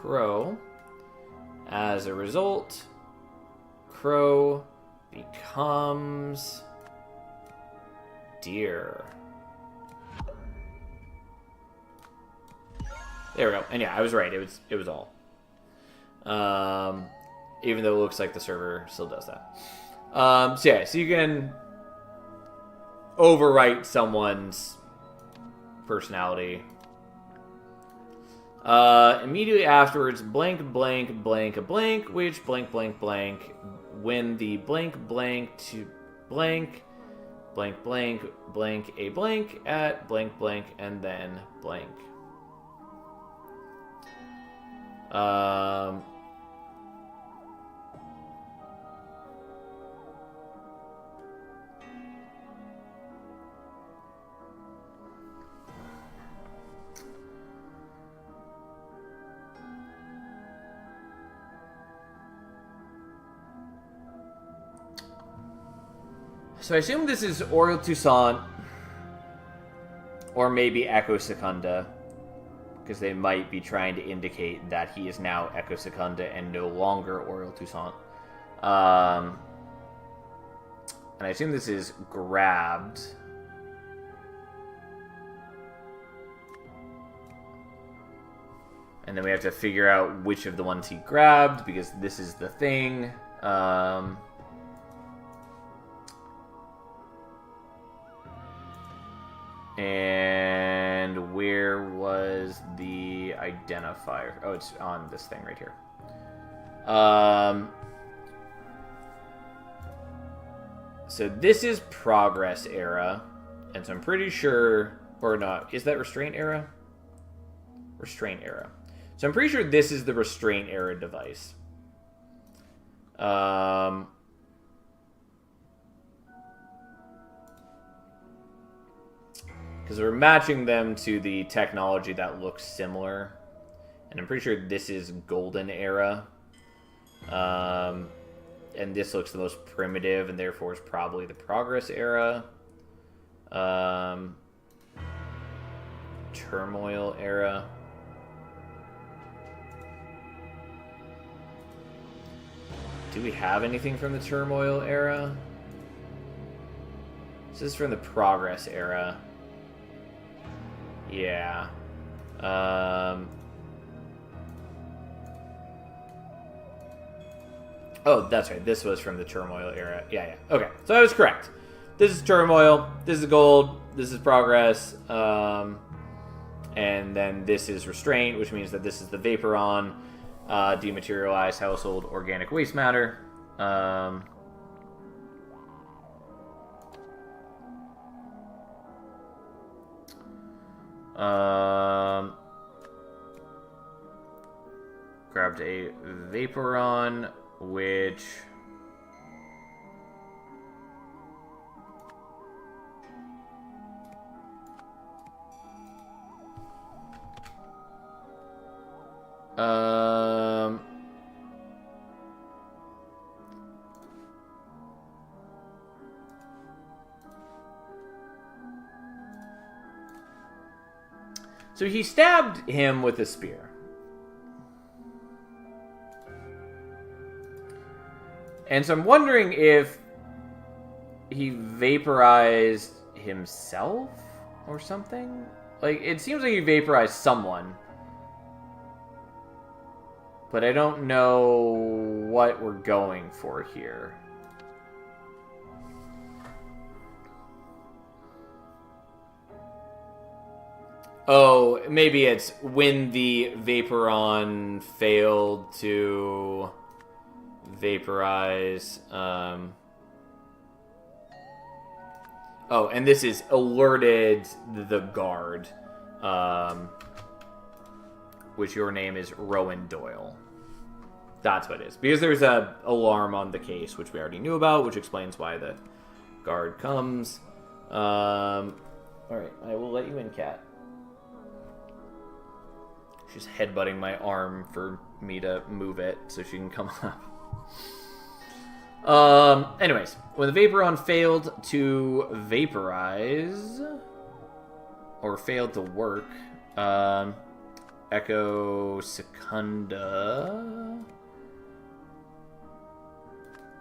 crow. As a result, crow becomes deer. There we go. And yeah, I was right. It was all. Even though it looks like the server still does that. So yeah, so you can overwrite someone's personality. Immediately afterwards, blank, blank, blank, a blank, which blank, blank, blank, when the blank, blank to blank, blank, blank, blank, a blank at blank, blank, and then blank. So I assume this is Oriel Toussaint, or maybe Echo Secunda, because they might be trying to indicate that he is now Echo Secunda and no longer Oriel Toussaint. And I assume this is grabbed. And then we have to figure out which of the ones he grabbed, because this is the thing. And where was the identifier? Oh, it's on this thing right here. So this is progress era. And so I'm pretty sure, or not, is that restraint era? Restraint era. So I'm pretty sure this is the restraint era device. Because we're matching them to the technology that looks similar. And I'm pretty sure this is golden era. And this looks the most primitive, and therefore is probably the progress era. Turmoil era. Do we have anything from the turmoil era? This is from the progress era. Yeah. Oh, that's right. This was from the turmoil era. Yeah. Okay, so I was correct. This is turmoil. This is gold. This is progress. And then this is restraint, which means that this is the Vaporon, dematerialized household organic waste matter. Grabbed a Vaporon, which so he stabbed him with a spear. And so I'm wondering if he vaporized himself or something? Like, it seems like he vaporized someone. But I don't know what we're going for here. Oh, maybe it's when the Vaporon failed to vaporize. Oh, and this is alerted the guard, which your name is Rowan Doyle. That's what it is. Because there's an alarm on the case, which we already knew about, which explains why the guard comes. Alright, I will let you in, Cat. She's headbutting my arm for me to move it so she can come up. Anyways, when the Vaporon failed to vaporize, or failed to work, Echo Secunda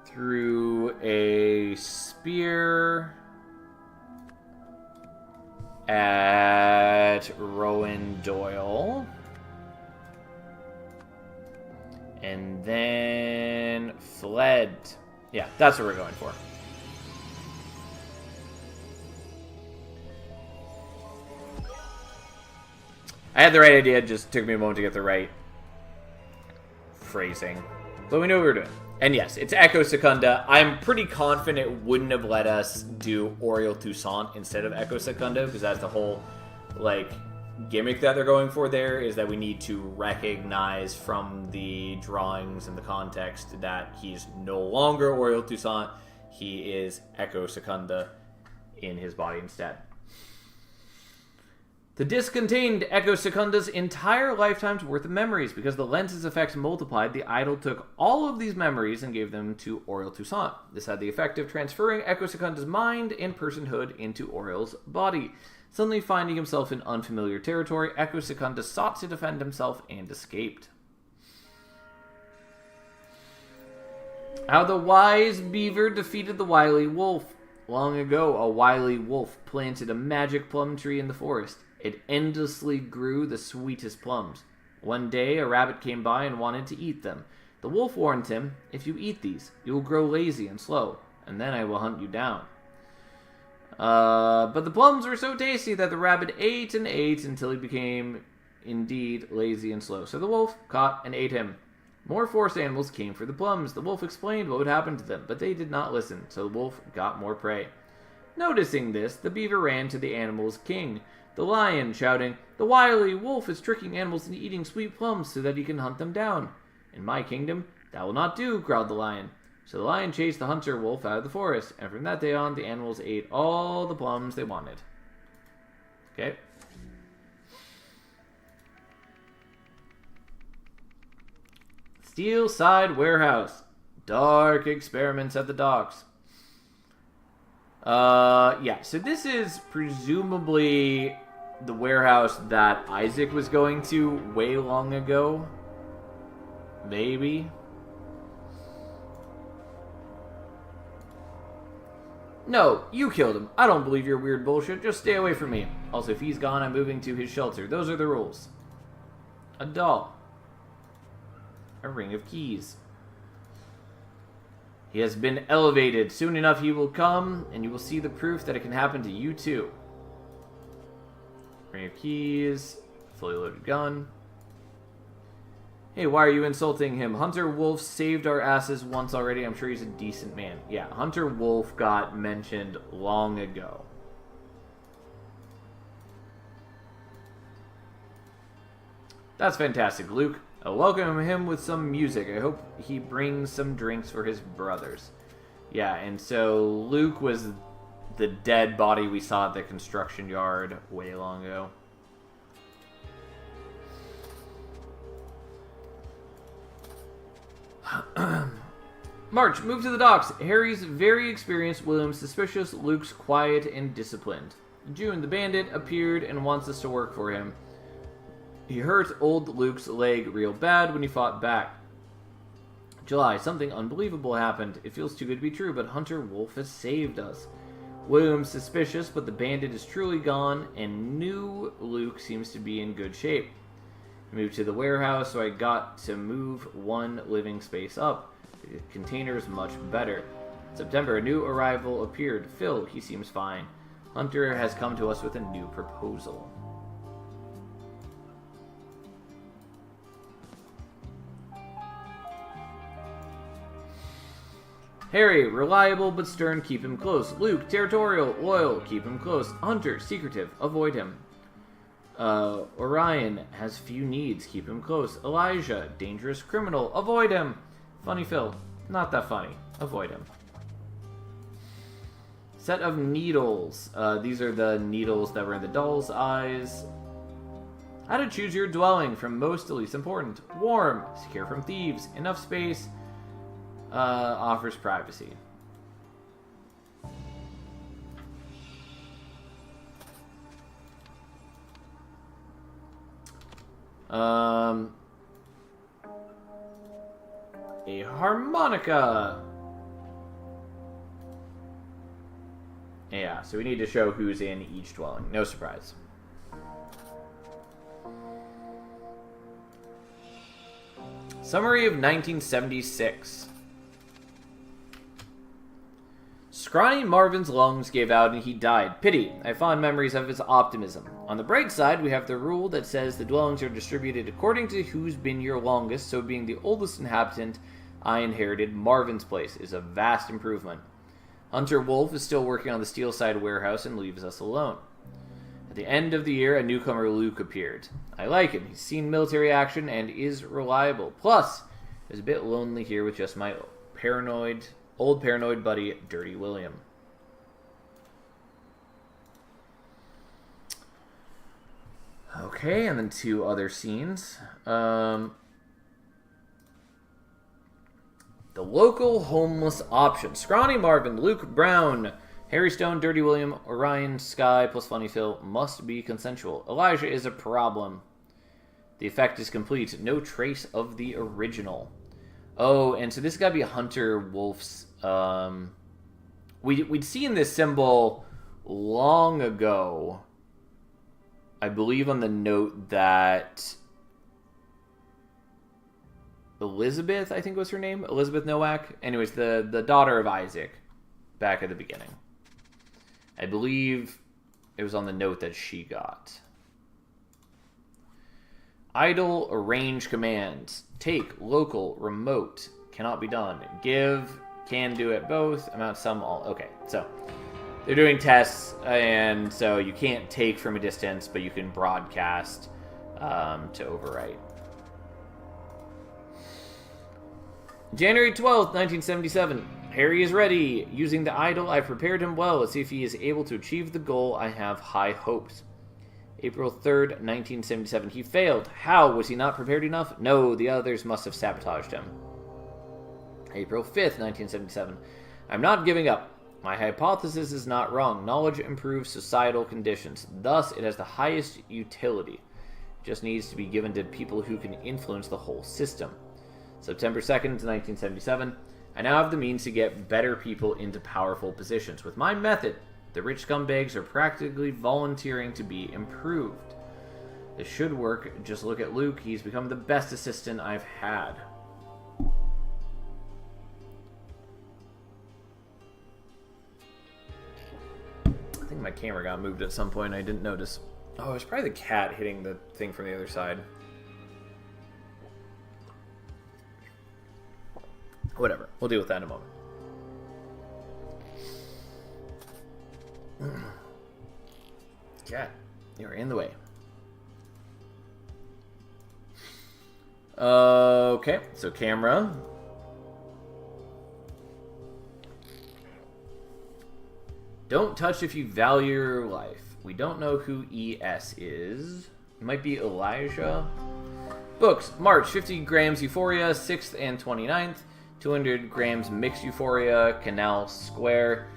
through a spear at Rowan Doyle. And then fled. Yeah, that's what we're going for. I had the right idea, it just took me a moment to get the right phrasing. But we knew what we were doing. And yes, it's Echo Secunda. I'm pretty confident it wouldn't have let us do Oriole Toussaint instead of Echo Secunda, because that's the whole, like, gimmick that they're going for there, is that we need to recognize from the drawings and the context that he's no longer Oriole Toussaint. He is Echo Secunda in his body instead. The disc contained Echo Secunda's entire lifetime's worth of memories. Because the lens's effects multiplied, the idol took all of these memories and gave them to Oriole Toussaint. This had the effect of transferring Echo Secunda's mind and personhood into Oriole's body. Suddenly finding himself in unfamiliar territory, Echo Secunda sought to defend himself and escaped. How the wise beaver defeated the wily wolf. Long ago, a wily wolf planted a magic plum tree in the forest. It endlessly grew the sweetest plums. One day, a rabbit came by and wanted to eat them. The wolf warned him, "If you eat these, you will grow lazy and slow, and then I will hunt you down." But the plums were so tasty that the rabbit ate and ate until he became, indeed, lazy and slow. So the wolf caught and ate him. More forest animals came for the plums. The wolf explained what would happen to them, but they did not listen, so the wolf got more prey. Noticing this, the beaver ran to the animals' king, the lion, shouting, "The wily wolf is tricking animals into eating sweet plums so that he can hunt them down. In my kingdom, that will not do," growled the lion. So the lion chased the hunter wolf out of the forest, and from that day on, the animals ate all the plums they wanted. Okay. Steelside Warehouse. Dark experiments at the docks. Yeah, so this is presumably the warehouse that Isaac was going to way long ago. Maybe. No, you killed him. I don't believe your weird bullshit. Just stay away from me. Also, if he's gone, I'm moving to his shelter. Those are the rules. A doll. A ring of keys. He has been elevated. Soon enough he will come, and you will see the proof that it can happen to you too. Ring of keys. Fully loaded gun. Hey, why are you insulting him? Hunter Wolf saved our asses once already. I'm sure he's a decent man. Yeah, Hunter Wolf got mentioned long ago. That's fantastic, Luke. I'll welcome him with some music. I hope he brings some drinks for his brothers. Yeah, and so Luke was the dead body we saw at the construction yard way long ago. March, move to the docks. Harry's very experienced, William's suspicious, Luke's quiet and disciplined. June, the bandit, appeared and wants us to work for him. He hurt old Luke's leg real bad when he fought back. July, something unbelievable happened. It feels too good to be true, but Hunter Wolf has saved us. William's suspicious, but the bandit is truly gone, and new Luke seems to be in good shape. I moved to the warehouse, so I got to move one living space up. The container's much better. In September, a new arrival appeared. Phil, he seems fine. Hunter has come to us with a new proposal. Harry, reliable but stern, keep him close. Luke, territorial, loyal, keep him close. Hunter, secretive, avoid him. Orion has few needs, keep him close. Elijah, dangerous criminal, avoid him. Funny Phil, not that funny, avoid him. Set of needles. These are the needles that were in the doll's eyes. How to choose your dwelling from most to least important. Warm, secure from thieves, enough space, offers privacy. A harmonica. Yeah, so we need to show who's in each dwelling. No surprise. Summary of 1976. Scrawny Marvin's lungs gave out and he died. Pity. I have fond memories of his optimism. On the bright side, we have the rule that says the dwellings are distributed according to who's been your longest, so being the oldest inhabitant, I inherited Marvin's place is a vast improvement. Hunter Wolf is still working on the Steelside warehouse and leaves us alone. At the end of the year, a newcomer Luke appeared. I like him. He's seen military action and is reliable. Plus, it's a bit lonely here with just my old paranoid buddy, Dirty William. Okay, and then 2 other scenes. The local homeless option. Scrawny Marvin, Luke Brown, Harry Stone, Dirty William, Orion, Sky, plus Funny Phil must be consensual. Elijah is a problem. The effect is complete. No trace of the original. Oh, and so this got to be Hunter Wolf's... We'd seen this symbol long ago. I believe on the note that... Elizabeth, I think was her name. Elizabeth Nowak. Anyways, the daughter of Isaac. Back at the beginning. I believe it was on the note that she got. Idle, arrange commands. Take, local, remote. Cannot be done. Give, can do it both. Amount, sum, all. Okay, so they're doing tests, and so you can't take from a distance, but you can broadcast to overwrite. January 12th, 1977. Harry is ready. Using the idol, I've prepared him well. Let's see if he is able to achieve the goal. I have high hopes. April 3rd, 1977. He failed. How? Was he not prepared enough? No, the others must have sabotaged him. April 5th, 1977. I'm not giving up. My hypothesis is not wrong. Knowledge improves societal conditions. Thus, it has the highest utility. It just needs to be given to people who can influence the whole system. September 2nd, 1977. I now have the means to get better people into powerful positions. With my method, the rich scumbags are practically volunteering to be improved. This should work. Just look at Luke. He's become the best assistant I've had. I think my camera got moved at some point. I didn't notice. Oh, it's probably the cat hitting the thing from the other side. Whatever. We'll deal with that in a moment. Cat, you're in the way. Okay, so camera. Don't touch if you value your life. We don't know who ES is. It might be Elijah. Books. March, 50 grams Euphoria, 6th and 29th. 200 grams Mixed Euphoria, Canal Square.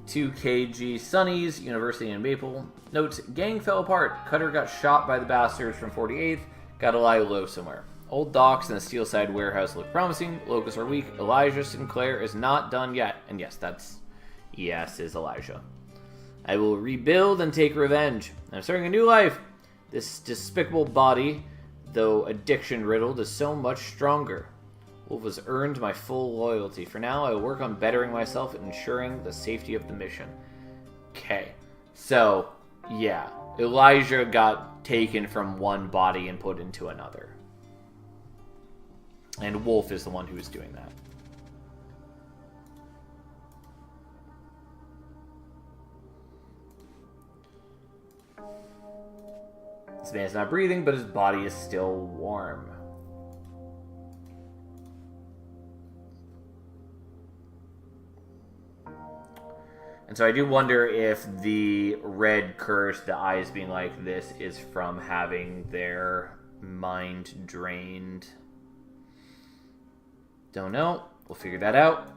2 kg Sunnies, University and Maple. Notes, gang fell apart. Cutter got shot by the bastards from 48th. Gotta lie low somewhere. Old docks and the Steelside warehouse look promising. Locusts are weak. Elijah Sinclair is not done yet. And yes, that's... Yes, is Elijah. I will rebuild and take revenge. I'm starting a new life. This despicable body, though addiction-riddled, is so much stronger. Wolf has earned my full loyalty. For now, I will work on bettering myself and ensuring the safety of the mission. Okay. So, yeah. Elijah got taken from one body and put into another. And Wolf is the one who is doing that. This man's not breathing, but his body is still warm. And so I do wonder if the red curse, the eyes being like this, is from having their mind drained. Don't know. We'll figure that out.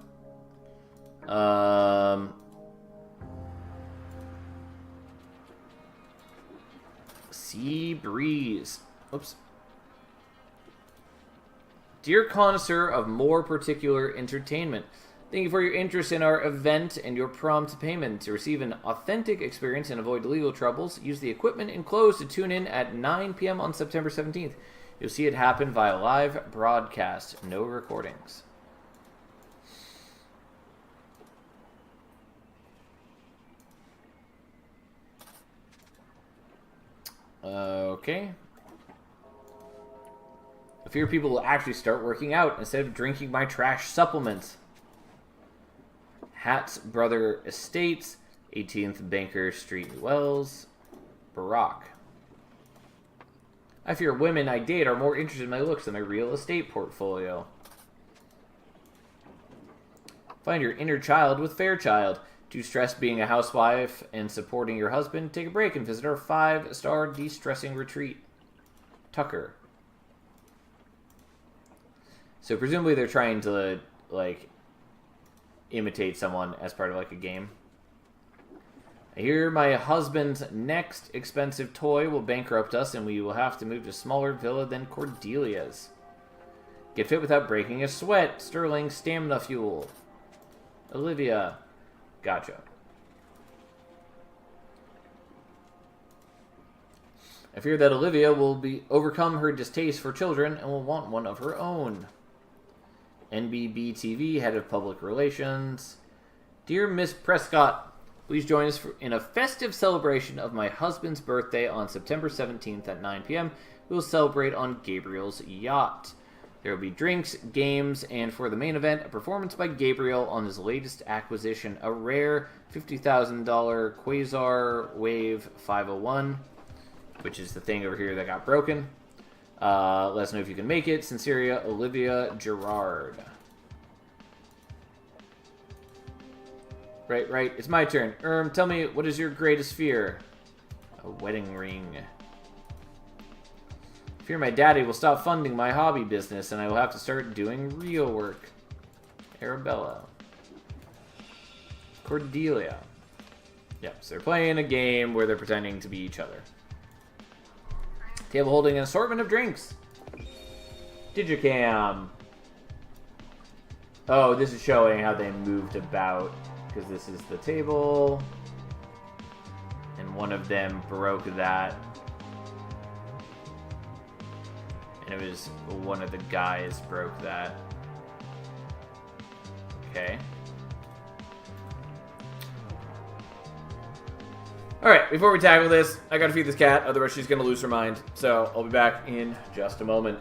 Sea breeze. Oops. Dear connoisseur of more particular entertainment, thank you for your interest in our event and your prompt payment. To receive an authentic experience and avoid legal troubles, use the equipment enclosed to tune in at 9 p.m. on September 17th. You'll see it happen via live broadcast, no recordings. Okay. I fear people will actually start working out instead of drinking my trash supplements. Hat's Brother Estates, 18th Banker Street, Wells, Barack. I fear women I date are more interested in my looks than my real estate portfolio. Find your inner child with Fairchild. Too stressed being a housewife and supporting your husband? Take a break and visit our 5-star de-stressing retreat. Tucker. So presumably they're trying to, like, imitate someone as part of, like, a game. I hear my husband's next expensive toy will bankrupt us and we will have to move to a smaller villa than Cordelia's. Get fit without breaking a sweat. Sterling Stamina Fuel. Olivia. Gotcha. I fear that Olivia will overcome her distaste for children and will want one of her own. NBBTV, Head of Public Relations. Dear Miss Prescott, please join us in a festive celebration of my husband's birthday on September 17th at 9 p.m. We will celebrate on Gabriel's yacht. There will be drinks, games, and for the main event, a performance by Gabriel on his latest acquisition, a rare $50,000 Quasar Wave 501, which is the thing over here that got broken. Let us know if you can make it. Sincerely, Olivia Gerard. Right. It's my turn. Tell me, what is your greatest fear? A wedding ring. I fear my daddy will stop funding my hobby business and I will have to start doing real work. Arabella. Cordelia. Yep, so they're playing a game where they're pretending to be each other. Table holding an assortment of drinks. Digicam. Oh, this is showing how they moved about. Because this is the table. And one of them broke that. And it was one of the guys broke that. Okay. Alright, before we tackle this, I gotta feed this cat, otherwise she's gonna lose her mind. So, I'll be back in just a moment.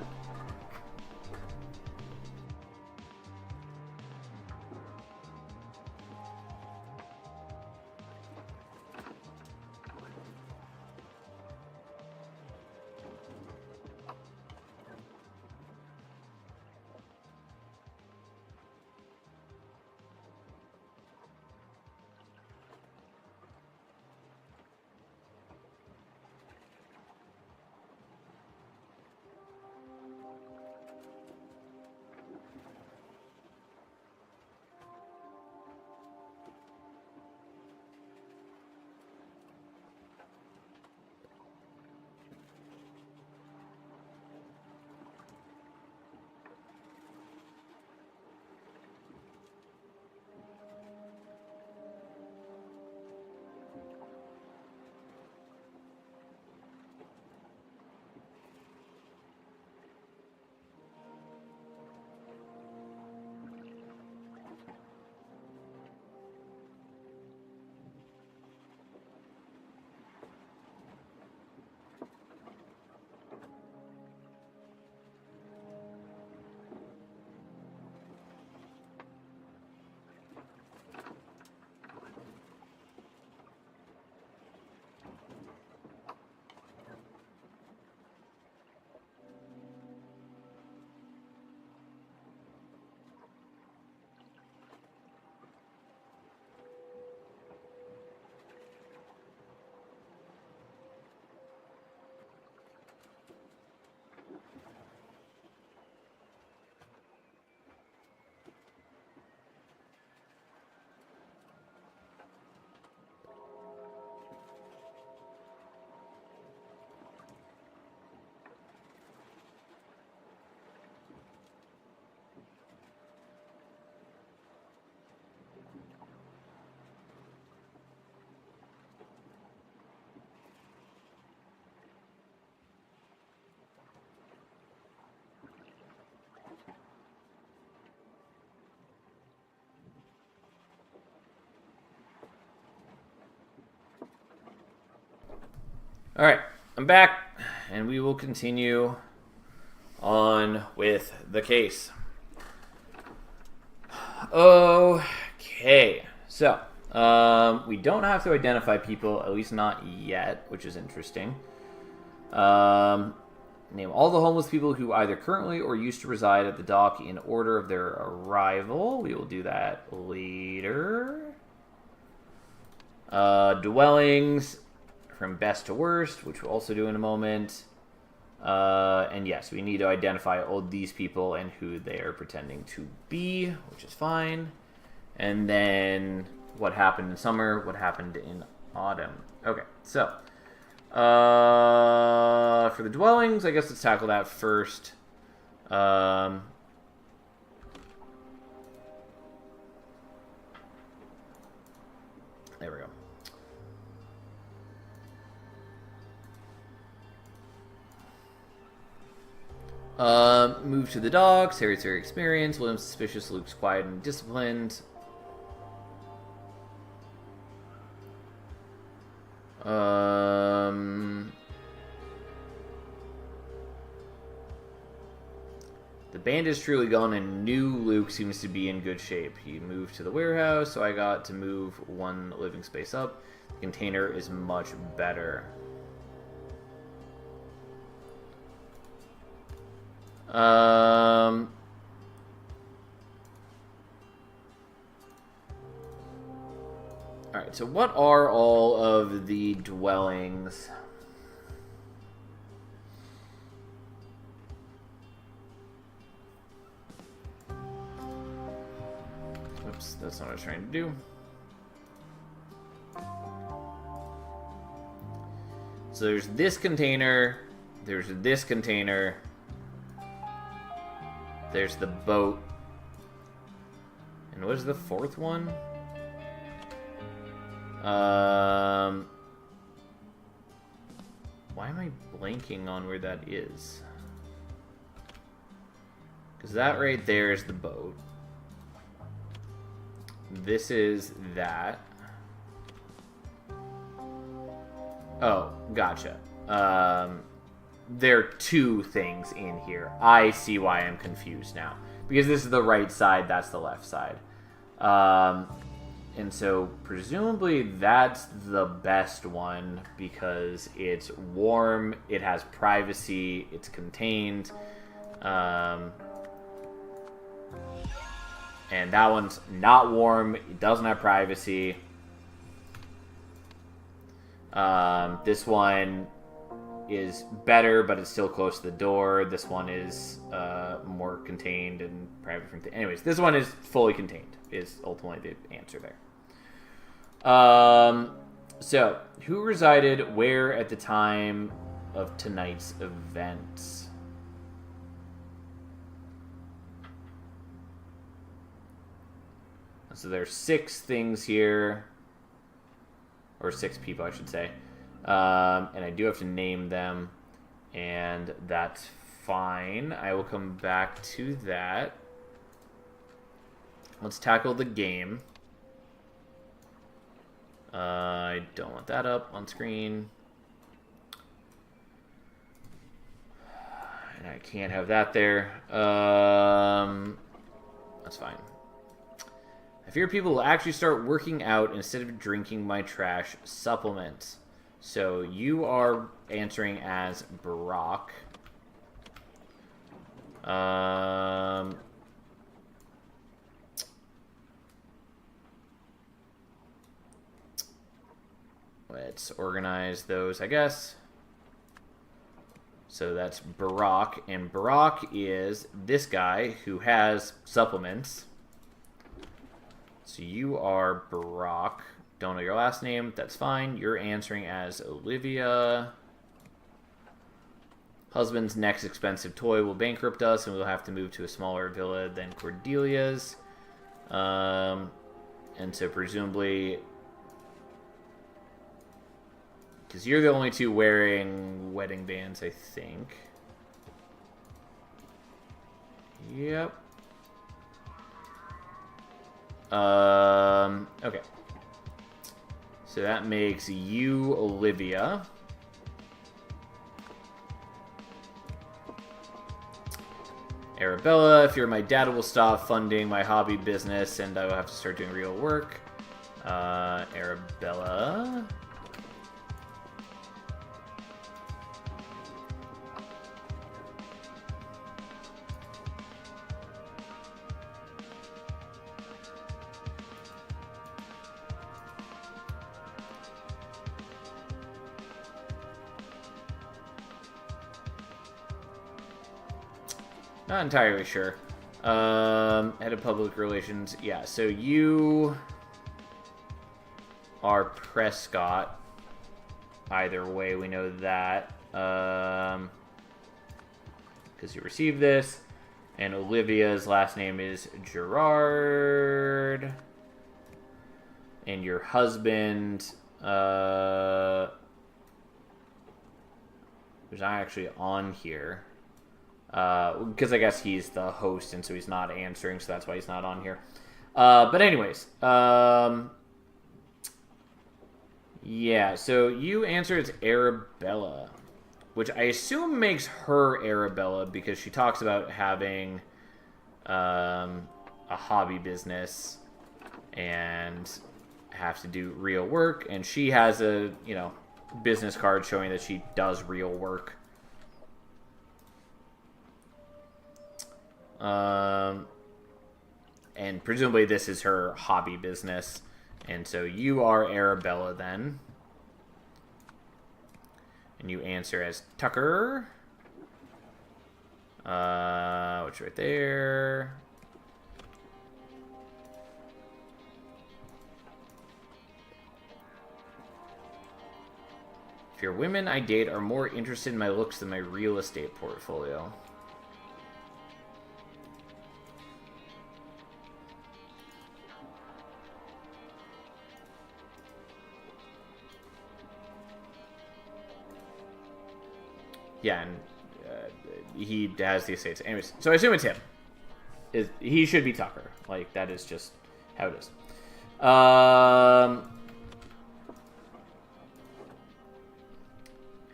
All right, I'm back, and we will continue on with the case. Okay, so we don't have to identify people, at least not yet, which is interesting. Name all the homeless people who either currently or used to reside at the dock in order of their arrival. We will do that later. Dwellings from best to worst, which we'll also do in a moment. And yes, we need to identify all these people and who they are pretending to be, which is fine. And then what happened in summer, what happened in autumn. Okay, so for the dwellings, I guess let's tackle that first. There we go. Move to the docks. Harry's very experienced. William's suspicious. Luke's quiet and disciplined. The band is truly gone, and new Luke seems to be in good shape. He moved to the warehouse, so I got to move one living space up. The container is much better. Alright, so what are all of the dwellings? Oops, that's not what I was trying to do. So there's this container, there's this container, there's the boat, and what is the fourth one? Why am I blanking on where that is? Because that right there is the boat. This is that. Oh, gotcha. There are two things in here. I see why I'm confused now. Because this is the right side, that's the left side. And so, presumably, that's the best one because it's warm, it has privacy, it's contained. And that one's not warm, it doesn't have privacy. This one is better, but it's still close to the door. This one is more contained and private from anyways, this one is fully contained, is ultimately the answer there. So, who resided where at the time of tonight's events? So there's 6 things here, or 6 people, I should say. And I do have to name them, and that's fine. I will come back to that. Let's tackle the game. I don't want that up on screen. And I can't have that there. That's fine. I fear people will actually start working out instead of drinking my trash supplements. So you are answering as Brock. Let's organize those, I guess. So that's Brock, and Brock is this guy who has supplements. So you are Brock. Don't know your last name. That's fine. You're answering as Olivia. Husband's next expensive toy will bankrupt us, and we'll have to move to a smaller villa than Cordelia's. And so presumably, because you're the only two wearing wedding bands, I think. Yep. Okay. So that makes you Olivia. Arabella, if you're my dad, will stop funding my hobby business and I will have to start doing real work. Arabella. Not entirely sure. Head of public relations. Yeah, so you are Prescott. Either way, we know that. Because you received this. And Olivia's last name is Gerard. And your husband, who's not actually on here. Because I guess he's the host, and so he's not answering, so that's why he's not on here. But anyways, yeah, so you answer it's Arabella, which I assume makes her Arabella because she talks about having a hobby business and have to do real work, and she has a, business card showing that she does real work. And presumably this is her hobby business. And so you are Arabella then. And you answer as Tucker. Which right there. If your women I date are more interested in my looks than my real estate portfolio. Yeah, and he has the estates. Anyways, so I assume it's him. He should be Tucker. Like, that is just how it is.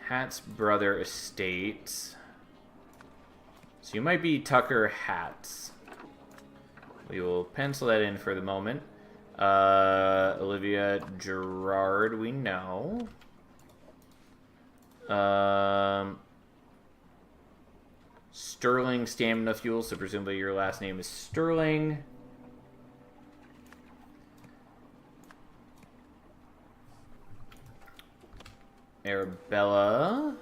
Hat's brother estates. So you might be Tucker Hat's. We will pencil that in for the moment. Olivia Gerard, we know. Sterling Stamina Fuel, so presumably your last name is Sterling. Arabella.